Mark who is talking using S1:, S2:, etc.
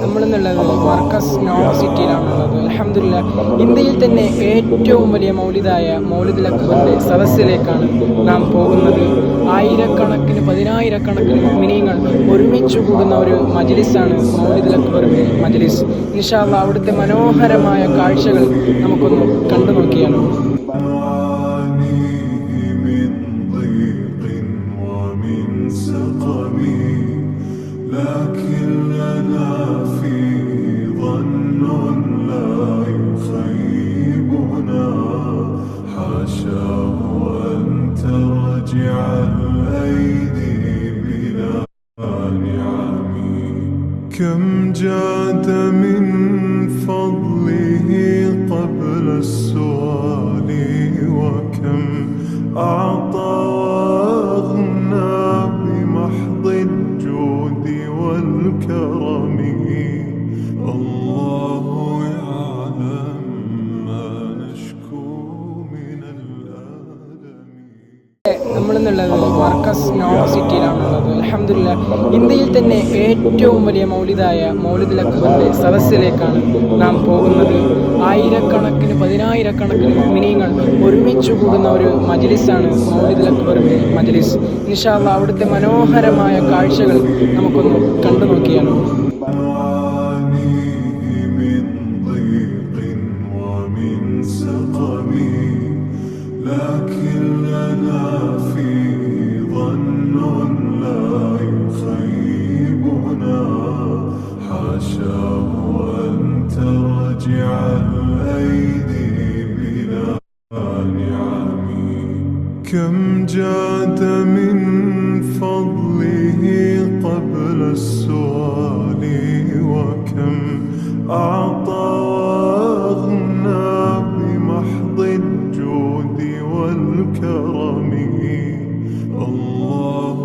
S1: നമ്മളെന്നുള്ളത് വർക്കസ് നോവ സിറ്റിയിലാണുള്ളത്. അൽഹംദുലില്ലാഹ് ഇന്ത്യയിൽ തന്നെ ഏറ്റവും വലിയ മൗലിദായ മൗലിദുൽ അക്ബറിൻ്റെ സദസ്സിലേക്കാണ് നാം പോകുന്നത്. ആയിരക്കണക്കിന് പതിനായിരക്കണക്കിന് മുഅ്മിനീങ്ങൾ ഒരുമിച്ച് കൂടുന്ന ഒരു മജ്ലിസാണ് മൗലിദുൽ അക്ബറിൻ്റെ മജ്ലിസ്. ഇൻഷാ അല്ലാഹ് അവിടുത്തെ മനോഹരമായ കാഴ്ചകൾ നമുക്കൊന്ന് കണ്ടു നോക്കിയാലോ.
S2: لكن لنا في ظن لا يخيبنا حاشاه أن ترجع الأيدي بلا نعم كم جاد من فضله قبل السؤال وكم أعطى وأغنى بمحض الجود والكرم الله يعلم ما نشكو من الألم.
S1: നമ്മളെന്നുള്ളത് വർക്കസ് നോവ സിറ്റിയിലാണുള്ളത്. അൽഹംദുലില്ലാഹ് ഇന്ത്യയിൽ തന്നെ ഏറ്റവും വലിയ മൗലിദായ മൗലിദുൽ അക്ബറിൻ്റെ സദസ്സിലേക്കാണ് നാം പോകുന്നത്. ആയിരക്കണക്കിന് പതിനായിരക്കണക്കിന് മുഅ്മിനീങ്ങൾ ഒരുമിച്ച് കൂടുന്ന ഒരു മജ്ലിസാണ് മൗലിദുൽ അക്ബറിൻ്റെ മജ്ലിസ്. ഇൻഷാ അല്ലാഹ് അവിടുത്തെ മനോഹരമായ കാഴ്ചകൾ നമുക്കൊന്ന് കണ്ടു നോക്കിയാലോ.
S2: لكن لنا في ظن لا يخيبنا حاشاه أن ترجع الأيدي بلا نعم كم جاد من فضله قبل السؤال وكم أعطى وأغنى بمحض الجود والكرم الله